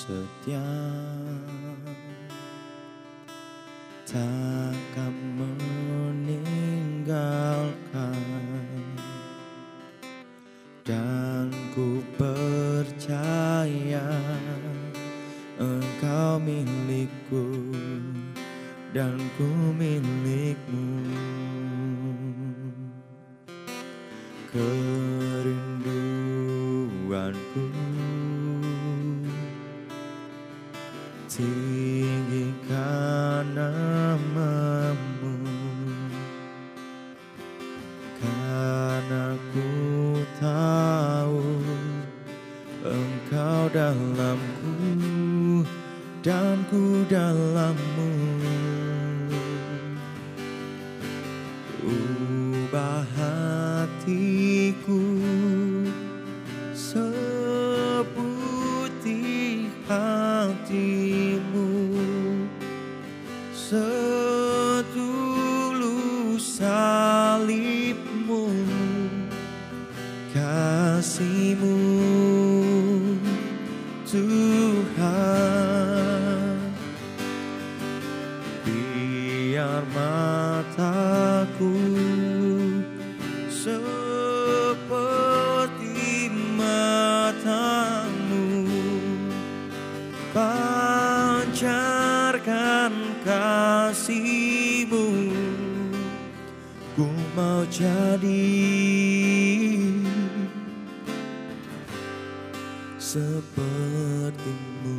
setia, takkan meninggalkan, dan ku percaya Engkau milikku dan ku milikmu. Kerinduanku tinggikan namamu, karena ku tahu Engkau dalamku dan ku dalammu. Ubah hatiku seputih hatimu, setulus salibmu, kasihmu Tuhan. Biar mataku seperti matamu, pancarkan kasihmu. Ku mau jadi sepertimu.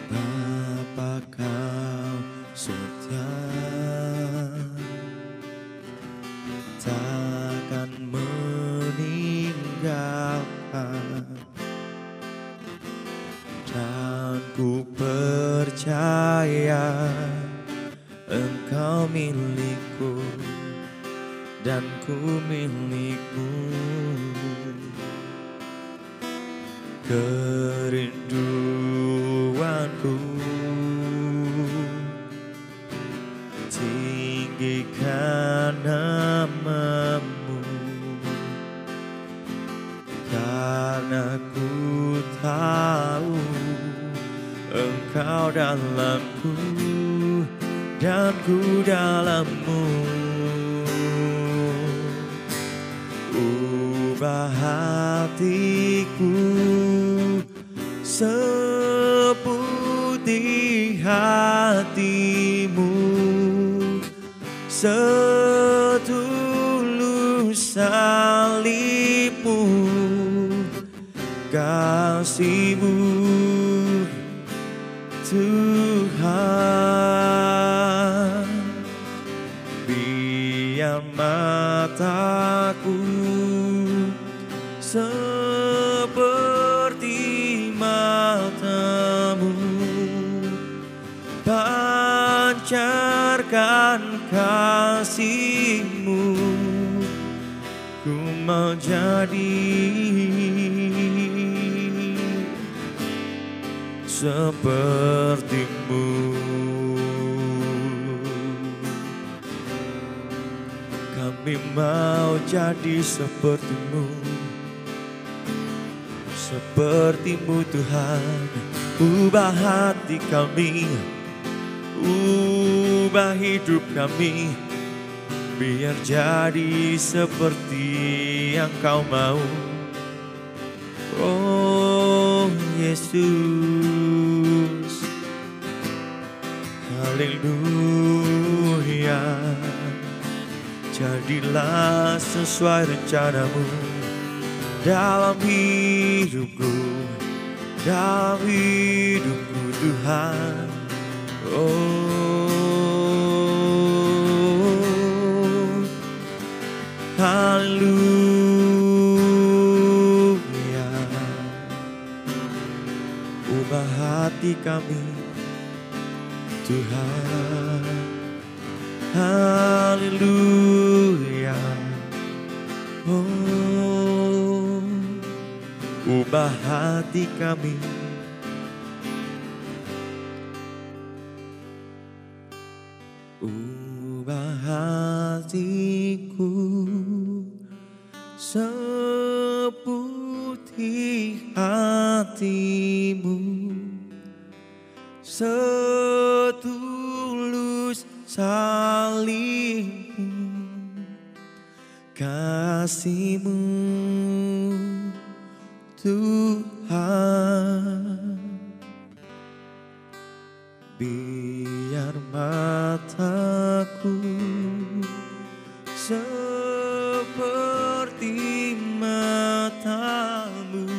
Bapa, Kau setia, takkan meninggalkan, dan ku percaya Engkau milikku dan ku milikmu. Kerinduanku tinggikan namamu, karena ku tahu Engkau dalamku dan ku dalammu. Ubah hatiku seputih hatimu, setulus salibmu, kasihmu Tuhan. Biar mataku seperti matamu, pancarkan kasihmu. Ku mau jadi sepertimu. Kami mau jadi sepertimu, sepertimu Tuhan. Ubah hati kami, ubah hidup kami, biar jadi seperti yang Kau mau. Oh Yesus, haleluya. Jadilah sesuai rencanamu dalam hidupku, dalam hidupku Tuhan. Oh, haleluya. Ubah hati kami Tuhan, haleluya. Oh, ubah hati kami Ubah hatiku seputih hatimu, setulus salibmu, kasih-Mu Tuhan. Biar mataku seperti mata-Mu,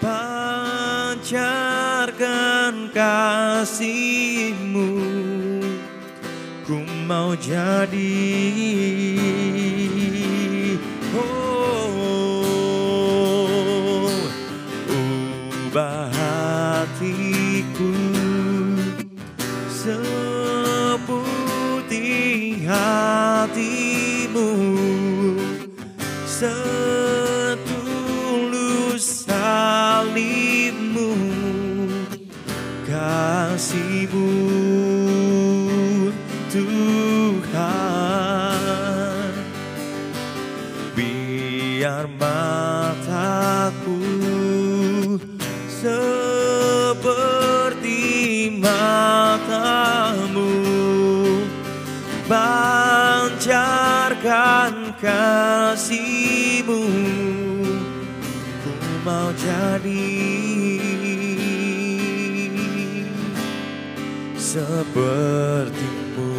pancarkan kasih-Mu. Ku mau jadi ubah hatiku seputih hati-Mu, setulus salib-Mu, kasih-Mu Tuhan. Biar mataku seperti mata-Mu, pancarkan kasih-Mu. Ku mau jadi seperti-Mu.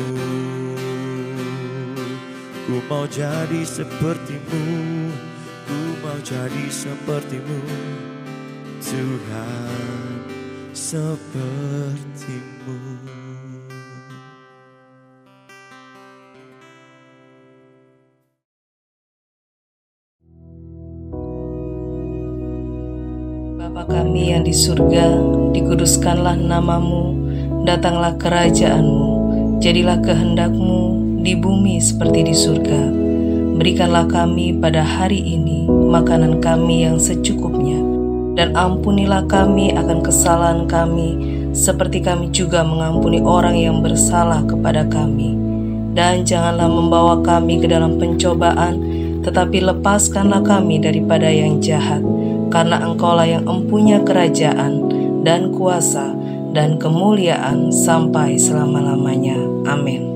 Ku mau jadi seperti-Mu. Ku mau jadi seperti-Mu Tuhan, seperti-Mu. Bapa kami yang di surga, dikuduskanlah nama-Mu, datanglah kerajaan-Mu, jadilah kehendak-Mu di bumi seperti di surga. Berikanlah kami pada hari ini makanan kami yang secukupnya, dan ampunilah kami akan kesalahan kami, seperti kami juga mengampuni orang yang bersalah kepada kami. Dan janganlah membawa kami ke dalam pencobaan, tetapi lepaskanlah kami daripada yang jahat. Karena Engkaulah yang empunya kerajaan dan kuasa dan kemuliaan sampai selama-lamanya. Amin.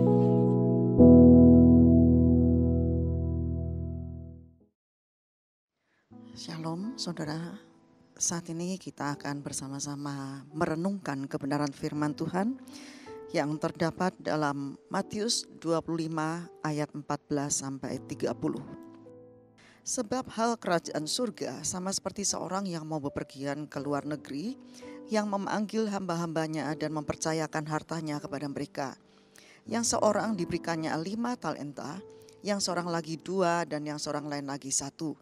Shalom saudara, saat ini kita akan bersama-sama merenungkan kebenaran firman Tuhan yang terdapat dalam Matius 25 ayat 14 sampai 30. Sebab hal kerajaan surga sama seperti seorang yang mau bepergian ke luar negeri, yang memanggil hamba-hambanya dan mempercayakan hartanya kepada mereka. Yang seorang diberikannya 5 talenta, yang seorang lagi 2, dan yang seorang lain lagi 1.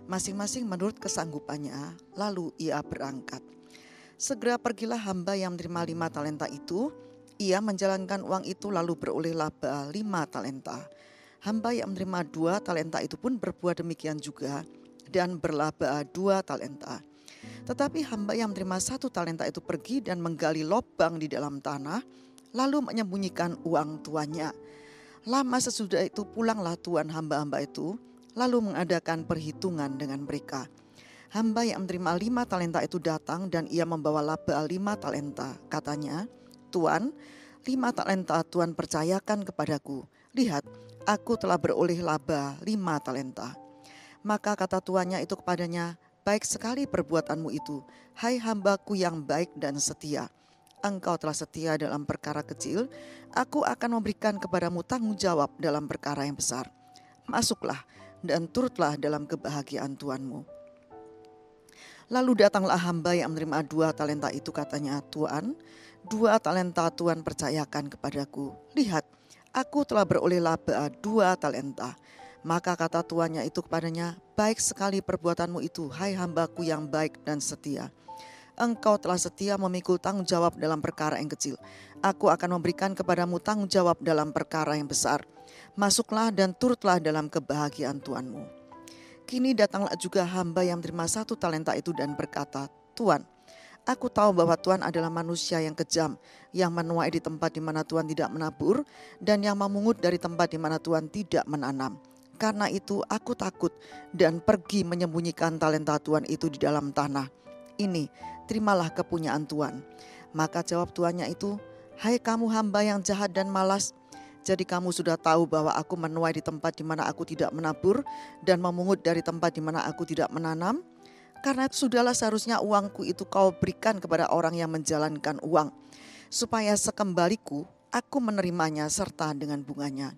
Masing-masing menurut kesanggupannya, lalu ia berangkat. Segera pergilah hamba yang menerima 5 talenta itu, ia menjalankan uang itu lalu beroleh laba 5 talenta. Hamba yang menerima 2 talenta itu pun berbuat demikian juga dan berlaba 2 talenta. Tetapi hamba yang menerima 1 talenta itu pergi dan menggali lubang di dalam tanah, lalu menyembunyikan uang tuannya. Lama sesudah itu pulanglah tuan hamba-hamba itu, lalu mengadakan perhitungan dengan mereka. Hamba yang menerima 5 talenta itu datang dan ia membawa laba 5 talenta. Katanya, Tuan, 5 talenta Tuan percayakan kepadaku. Lihat, aku telah beroleh laba 5 talenta. Maka kata tuannya itu kepadanya, baik sekali perbuatanmu itu, hai hambaku yang baik dan setia. Engkau telah setia dalam perkara kecil, aku akan memberikan kepadamu tanggung jawab dalam perkara yang besar. Masuklah dan turutlah dalam kebahagiaan tuanmu. Lalu datanglah hamba yang menerima 2 talenta itu, katanya, Tuan, 2 talenta Tuan percayakan kepadaku. Lihat, aku telah beroleh laba 2 talenta. Maka kata tuannya itu kepadanya, baik sekali perbuatanmu itu, hai hambaku yang baik dan setia. Engkau telah setia memikul tanggung jawab dalam perkara yang kecil. Aku akan memberikan kepadamu tanggung jawab dalam perkara yang besar. Masuklah dan turutlah dalam kebahagiaan tuanmu. Kini datanglah juga hamba yang menerima 1 talenta itu dan berkata, Tuan, Aku tahu bahwa Tuhan adalah manusia yang kejam, yang menuai di tempat di mana Tuhan tidak menabur, dan yang memungut dari tempat di mana Tuhan tidak menanam. Karena itu aku takut dan pergi menyembunyikan talenta Tuhan itu di dalam tanah. Ini, terimalah kepunyaan Tuhan. Maka jawab tuannya itu, hai kamu hamba yang jahat dan malas. Jadi kamu sudah tahu bahwa aku menuai di tempat di mana aku tidak menabur dan memungut dari tempat di mana aku tidak menanam. Karena sudahlah seharusnya uangku itu kau berikan kepada orang yang menjalankan uang, supaya sekembaliku aku menerimanya serta dengan bunganya.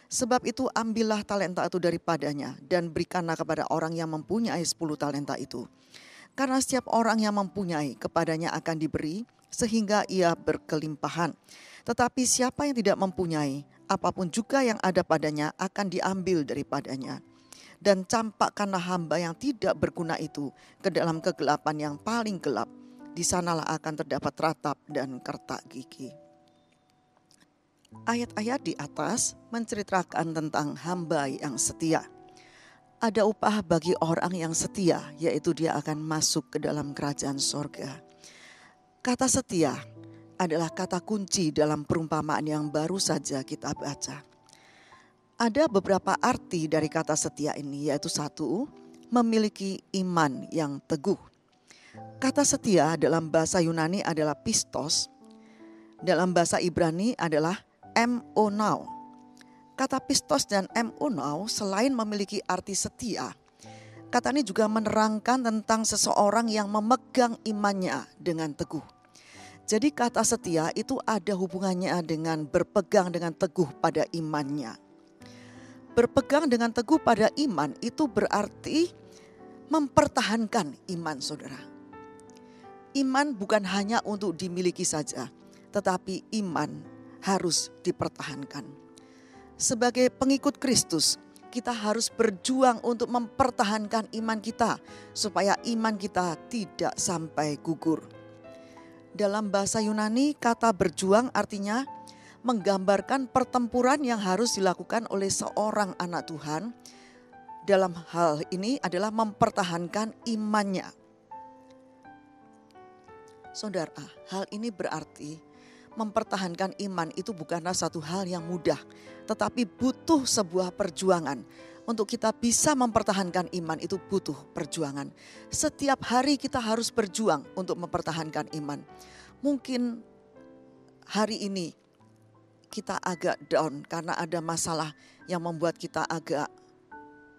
Sebab itu ambillah talenta itu daripadanya dan berikanlah kepada orang yang mempunyai 10 talenta itu. Karena setiap orang yang mempunyai kepadanya akan diberi sehingga ia berkelimpahan. Tetapi siapa yang tidak mempunyai, apapun juga yang ada padanya akan diambil daripadanya. Dan campakkanlah hamba yang tidak berguna itu ke dalam kegelapan yang paling gelap. Di sanalah akan terdapat ratap dan kertak gigi. Ayat-ayat di atas menceritakan tentang hamba yang setia. Ada upah bagi orang yang setia, yaitu dia akan masuk ke dalam kerajaan sorga. Kata setia adalah kata kunci dalam perumpamaan yang baru saja kita baca. Ada beberapa arti dari kata setia ini, yaitu 1, memiliki iman yang teguh. Kata setia dalam bahasa Yunani adalah pistos, dalam bahasa Ibrani adalah emonau. Kata pistos dan emonau selain memiliki arti setia, kata ini juga menerangkan tentang seseorang yang memegang imannya dengan teguh. Jadi kata setia itu ada hubungannya dengan berpegang dengan teguh pada imannya. Berpegang dengan teguh pada iman itu berarti mempertahankan iman saudara. Iman bukan hanya untuk dimiliki saja, tetapi iman harus dipertahankan. Sebagai pengikut Kristus, kita harus berjuang untuk mempertahankan iman kita supaya iman kita tidak sampai gugur. Dalam bahasa Yunani, kata berjuang artinya menggambarkan pertempuran yang harus dilakukan oleh seorang anak Tuhan. Dalam hal ini adalah mempertahankan imannya. Saudara, hal ini berarti mempertahankan iman itu bukanlah satu hal yang mudah, tetapi butuh sebuah perjuangan. Untuk kita bisa mempertahankan iman itu butuh perjuangan. Setiap hari kita harus berjuang untuk mempertahankan iman. Mungkin hari ini kita agak down karena ada masalah yang membuat kita agak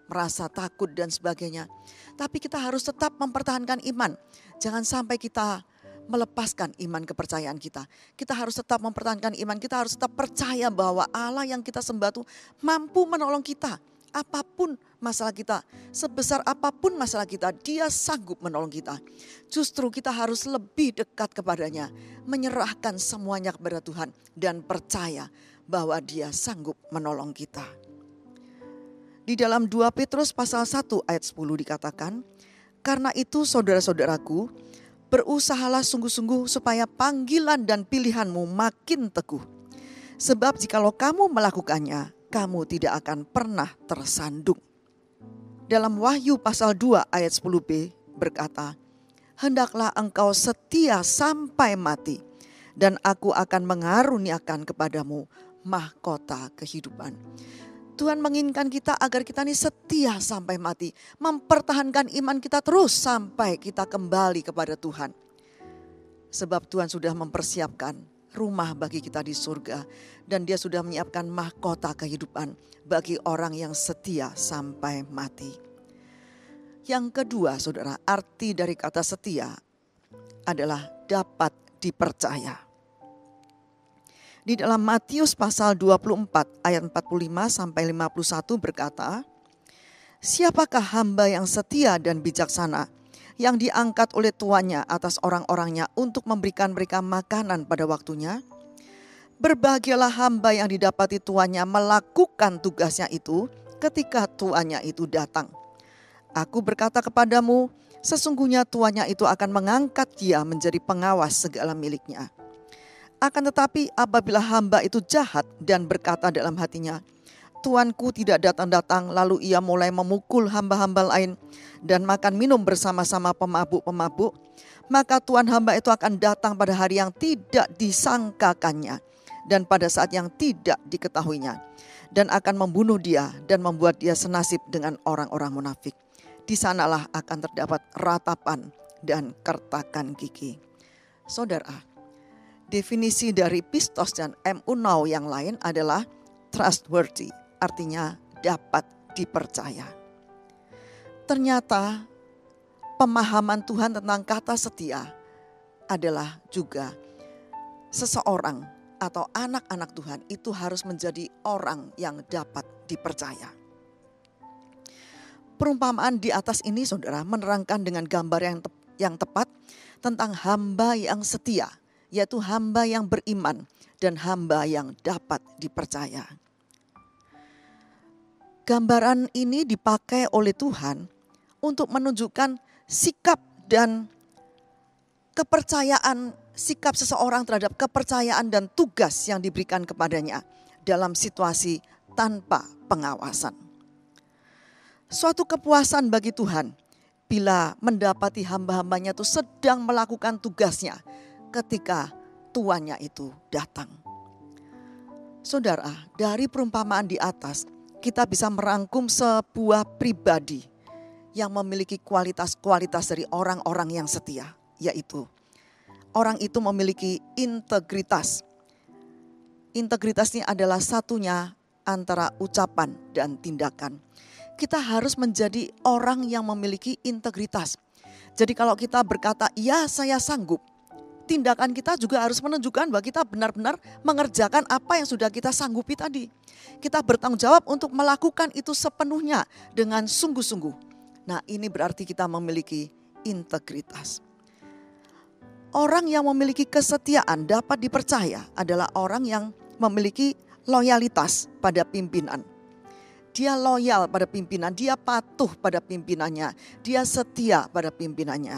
merasa takut dan sebagainya. Tapi kita harus tetap mempertahankan iman. Jangan sampai kita melepaskan iman kepercayaan kita. Kita harus tetap mempertahankan iman. Kita harus tetap percaya bahwa Allah yang kita sembah itu mampu menolong kita. Apapun masalah kita, sebesar apapun masalah kita, Dia sanggup menolong kita. Justru kita harus lebih dekat kepadanya, menyerahkan semuanya kepada Tuhan dan percaya bahwa Dia sanggup menolong kita. Di dalam 2 Petrus pasal 1 ayat 10 dikatakan, karena itu saudara-saudaraku, berusahalah sungguh-sungguh supaya panggilan dan pilihanmu makin teguh. Sebab jikalau kamu melakukannya, kamu tidak akan pernah tersandung. Dalam Wahyu pasal 2 ayat 10b berkata, hendaklah engkau setia sampai mati, dan aku akan mengaruniakan kepadamu mahkota kehidupan. Tuhan menginginkan kita agar kita ini setia sampai mati, mempertahankan iman kita terus sampai kita kembali kepada Tuhan. Sebab Tuhan sudah mempersiapkan rumah bagi kita di surga, dan Dia sudah menyiapkan mahkota kehidupan bagi orang yang setia sampai mati. Yang kedua, saudara, arti dari kata setia adalah dapat dipercaya. Di dalam Matius pasal 24 ayat 45 sampai 51 berkata, siapakah hamba yang setia dan bijaksana yang diangkat oleh tuannya atas orang-orangnya untuk memberikan mereka makanan pada waktunya? Berbahagialah hamba yang didapati tuannya melakukan tugasnya itu ketika tuannya itu datang. Aku berkata kepadamu, sesungguhnya tuannya itu akan mengangkat dia menjadi pengawas segala miliknya. Akan tetapi apabila hamba itu jahat dan berkata dalam hatinya, tuanku tidak datang-datang, lalu ia mulai memukul hamba-hamba lain dan makan minum bersama-sama pemabuk-pemabuk, maka tuan hamba itu akan datang pada hari yang tidak disangkakannya dan pada saat yang tidak diketahuinya, dan akan membunuh dia dan membuat dia senasib dengan orang-orang munafik. Di sanalah akan terdapat ratapan dan kertakan gigi. Saudara, definisi dari pistos dan emunau yang lain adalah trustworthy, artinya dapat dipercaya. Ternyata pemahaman Tuhan tentang kata setia adalah juga seseorang atau anak-anak Tuhan itu harus menjadi orang yang dapat dipercaya. Perumpamaan di atas ini, saudara, menerangkan dengan gambar yang tepat tentang hamba yang setia, yaitu hamba yang beriman dan hamba yang dapat dipercaya. Gambaran ini dipakai oleh Tuhan untuk menunjukkan sikap dan kepercayaan, sikap seseorang terhadap kepercayaan dan tugas yang diberikan kepadanya dalam situasi tanpa pengawasan. Suatu kepuasan bagi Tuhan bila mendapati hamba-hambanya itu sedang melakukan tugasnya ketika tuannya itu datang. Saudara, dari perumpamaan di atas, kita bisa merangkum sebuah pribadi yang memiliki kualitas-kualitas dari orang-orang yang setia, yaitu orang itu memiliki integritas. Integritas ini adalah satunya antara ucapan dan tindakan. Kita harus menjadi orang yang memiliki integritas. Jadi kalau kita berkata, ya saya sanggup, tindakan kita juga harus menunjukkan bahwa kita benar-benar mengerjakan apa yang sudah kita sanggupi tadi. Kita bertanggung jawab untuk melakukan itu sepenuhnya dengan sungguh-sungguh. Nah, ini berarti kita memiliki integritas. Orang yang memiliki kesetiaan dapat dipercaya adalah orang yang memiliki loyalitas pada pimpinan. Dia loyal pada pimpinan, dia patuh pada pimpinannya, dia setia pada pimpinannya.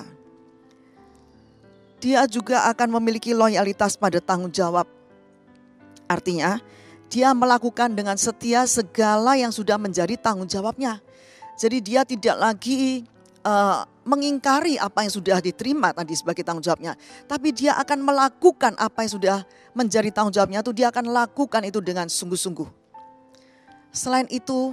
Dia juga akan memiliki loyalitas pada tanggung jawab. Artinya, dia melakukan dengan setia segala yang sudah menjadi tanggung jawabnya. Jadi dia tidak lagi mengingkari apa yang sudah diterima tadi sebagai tanggung jawabnya. Tapi dia akan melakukan apa yang sudah menjadi tanggung jawabnya itu, dia akan lakukan itu dengan sungguh-sungguh. Selain itu,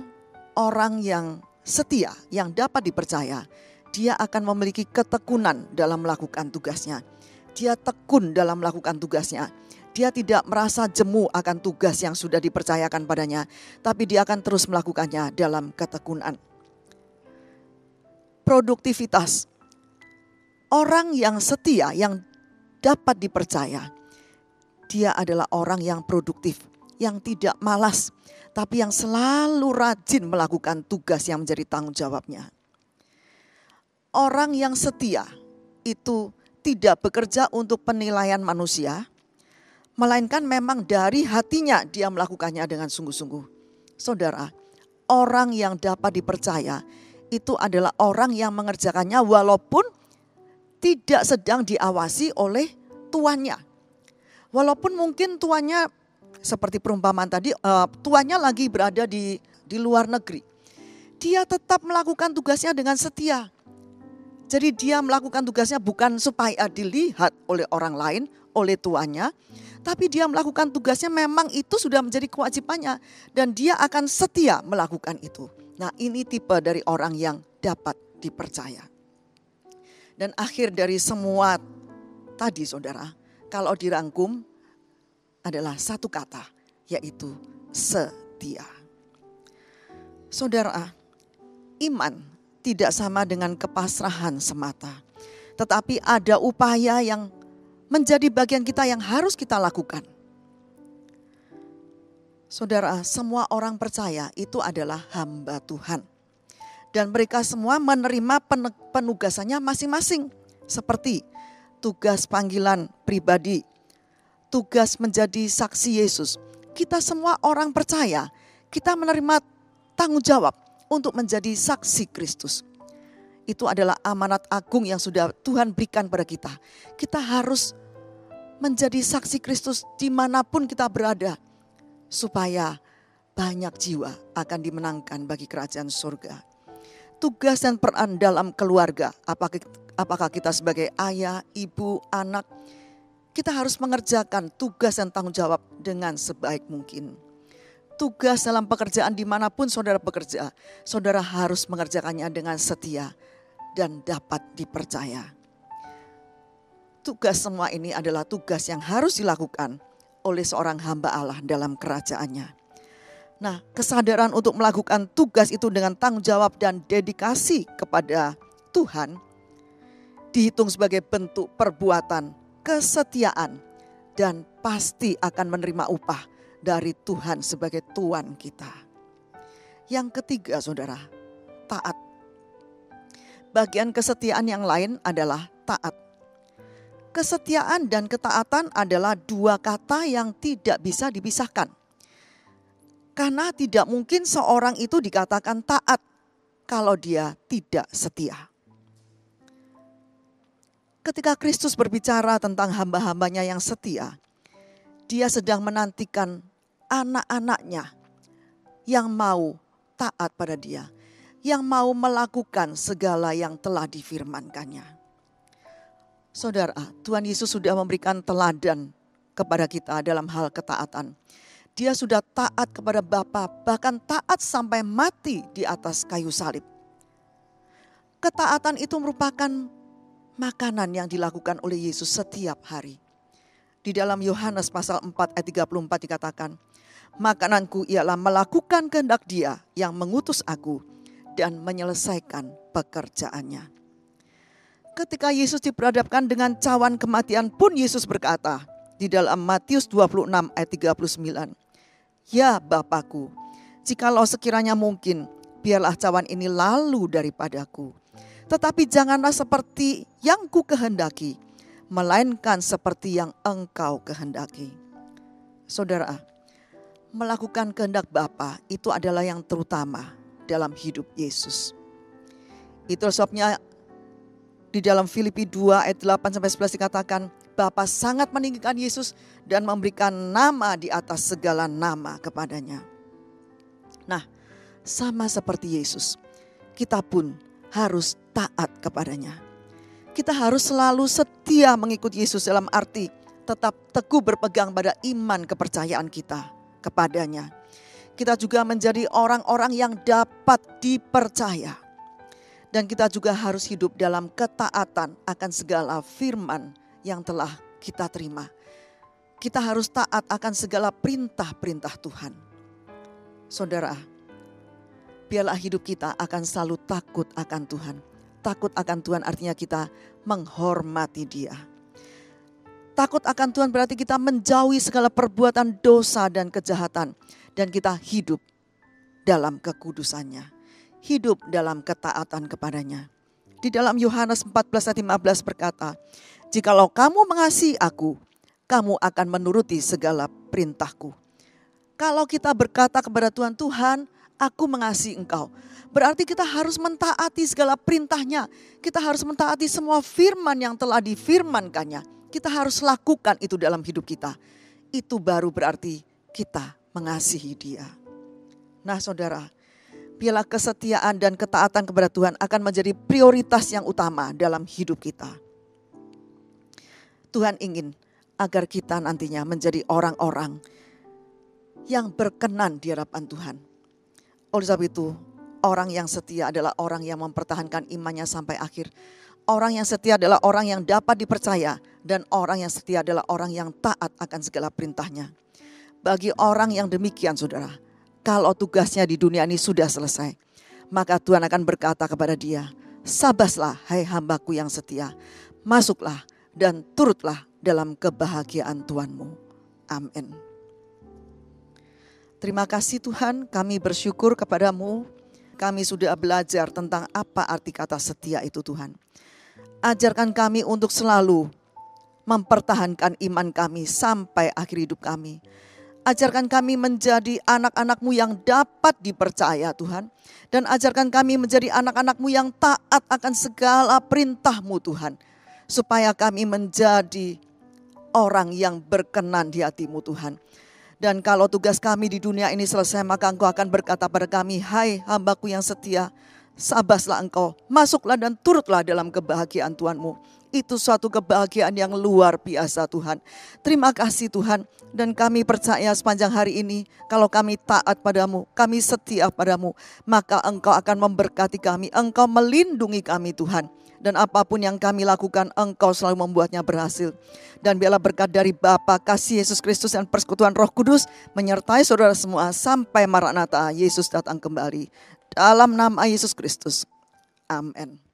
orang yang setia, yang dapat dipercaya, dia akan memiliki ketekunan dalam melakukan tugasnya. Dia tekun dalam melakukan tugasnya. Dia tidak merasa jemu akan tugas yang sudah dipercayakan padanya, tapi dia akan terus melakukannya dalam ketekunan. Produktivitas. Orang yang setia, yang dapat dipercaya, dia adalah orang yang produktif, yang tidak malas, tapi yang selalu rajin melakukan tugas yang menjadi tanggung jawabnya. Orang yang setia itu tidak bekerja untuk penilaian manusia, melainkan memang dari hatinya dia melakukannya dengan sungguh-sungguh. Saudara, orang yang dapat dipercaya itu adalah orang yang mengerjakannya walaupun tidak sedang diawasi oleh tuannya. Walaupun mungkin tuannya, seperti perumpamaan tadi, tuannya lagi berada di luar negeri. Dia tetap melakukan tugasnya dengan setia. Jadi dia melakukan tugasnya bukan supaya dilihat oleh orang lain, oleh tuannya. Tapi dia melakukan tugasnya memang itu sudah menjadi kewajibannya. Dan dia akan setia melakukan itu. Nah, ini tipe dari orang yang dapat dipercaya. Dan akhir dari semua tadi, saudara, kalau dirangkum adalah satu kata, yaitu setia. Saudara, iman tidak sama dengan kepasrahan semata. Tetapi ada upaya yang menjadi bagian kita yang harus kita lakukan. Saudara, semua orang percaya itu adalah hamba Tuhan. Dan mereka semua menerima penugasannya masing-masing. Seperti tugas panggilan pribadi, tugas menjadi saksi Yesus. Kita semua orang percaya, kita menerima tanggung jawab untuk menjadi saksi Kristus. Itu adalah amanat agung yang sudah Tuhan berikan pada kita. Kita harus menjadi saksi Kristus dimanapun kita berada. Supaya banyak jiwa akan dimenangkan bagi kerajaan surga. Tugas dan peran dalam keluarga, apakah kita sebagai ayah, ibu, anak, kita harus mengerjakan tugas dan tanggung jawab dengan sebaik mungkin. Tugas dalam pekerjaan dimanapun saudara bekerja, saudara harus mengerjakannya dengan setia dan dapat dipercaya. Tugas semua ini adalah tugas yang harus dilakukan oleh seorang hamba Allah dalam kerajaannya. Nah, kesadaran untuk melakukan tugas itu dengan tanggung jawab dan dedikasi kepada Tuhan dihitung sebagai bentuk perbuatan kesetiaan dan pasti akan menerima upah dari Tuhan sebagai Tuan kita. Yang ketiga, saudara, taat. Bagian kesetiaan yang lain adalah taat. Kesetiaan dan ketaatan adalah dua kata yang tidak bisa dipisahkan. Karena tidak mungkin seorang itu dikatakan taat kalau dia tidak setia. Ketika Kristus berbicara tentang hamba-hambanya yang setia, dia sedang menantikan anak-anaknya yang mau taat pada dia, yang mau melakukan segala yang telah difirmankannya. Saudara, Tuhan Yesus sudah memberikan teladan kepada kita dalam hal ketaatan. Dia sudah taat kepada Bapa, bahkan taat sampai mati di atas kayu salib. Ketaatan itu merupakan makanan yang dilakukan oleh Yesus setiap hari. Di dalam Yohanes pasal 4 ayat 34 dikatakan, makananku ialah melakukan kehendak Dia yang mengutus aku dan menyelesaikan pekerjaannya. Ketika Yesus diperhadapkan dengan cawan kematian pun Yesus berkata di dalam Matius 26 ayat 39, ya Bapakku, jikalau sekiranya mungkin, biarlah cawan ini lalu daripadaku. Tetapi janganlah seperti yang ku kehendaki, melainkan seperti yang Engkau kehendaki. Saudara, melakukan kehendak Bapa itu adalah yang terutama dalam hidup Yesus. Itu sebabnya di dalam Filipi 2 ayat 8-11 dikatakan, Bapa sangat meninggikan Yesus dan memberikan nama di atas segala nama kepadanya. Nah, sama seperti Yesus, kita pun harus taat kepadanya. Kita harus selalu setia mengikuti Yesus dalam arti tetap teguh berpegang pada iman kepercayaan kita kepadanya. Kita juga menjadi orang-orang yang dapat dipercaya. Dan kita juga harus hidup dalam ketaatan akan segala firman yang telah kita terima. Kita harus taat akan segala perintah-perintah Tuhan. Saudara, biarlah hidup kita akan selalu takut akan Tuhan. Takut akan Tuhan artinya kita menghormati Dia. Takut akan Tuhan berarti kita menjauhi segala perbuatan dosa dan kejahatan. Dan kita hidup dalam kekudusannya. Hidup dalam ketaatan kepadanya. Di dalam Yohanes 14 ayat 15 berkata, jikalau kamu mengasihi aku, kamu akan menuruti segala perintahku. Kalau kita berkata kepada Tuhan, Tuhan, aku mengasihi engkau. Berarti kita harus mentaati segala perintahnya. Kita harus mentaati semua firman yang telah difirmankannya. Kita harus lakukan itu dalam hidup kita. Itu baru berarti kita mengasihi Dia. Nah saudara, biarlah kesetiaan dan ketaatan kepada Tuhan akan menjadi prioritas yang utama dalam hidup kita. Tuhan ingin agar kita nantinya menjadi orang-orang yang berkenan di hadapan Tuhan. Oleh sebab itu, orang yang setia adalah orang yang mempertahankan imannya sampai akhir. Orang yang setia adalah orang yang dapat dipercaya. Dan orang yang setia adalah orang yang taat akan segala perintahnya. Bagi orang yang demikian, saudara, kalau tugasnya di dunia ini sudah selesai, maka Tuhan akan berkata kepada dia, sabaslah hai hambaku yang setia, masuklah dan turutlah dalam kebahagiaan Tuhanmu. Amin. Terima kasih Tuhan, kami bersyukur kepadamu. Kami sudah belajar tentang apa arti kata setia itu Tuhan. Ajarkan kami untuk selalu mempertahankan iman kami sampai akhir hidup kami. Ajarkan kami menjadi anak-anak-Mu yang dapat dipercaya Tuhan. Dan ajarkan kami menjadi anak-anak-Mu yang taat akan segala perintah-Mu Tuhan. Supaya kami menjadi orang yang berkenan di hati-Mu Tuhan. Dan kalau tugas kami di dunia ini selesai, maka Engkau akan berkata pada kami, hai hambaku yang setia, sabaslah engkau, masuklah dan turutlah dalam kebahagiaan Tuhanmu. Itu suatu kebahagiaan yang luar biasa Tuhan. Terima kasih Tuhan. Dan kami percaya sepanjang hari ini, kalau kami taat padamu, kami setia padamu, maka Engkau akan memberkati kami, Engkau melindungi kami Tuhan. Dan apapun yang kami lakukan, Engkau selalu membuatnya berhasil. Dan biarlah berkat dari Bapa, kasih Yesus Kristus dan persekutuan Roh Kudus menyertai saudara semua sampai Maranatha, Yesus datang kembali. Dalam nama Yesus Kristus. Amin.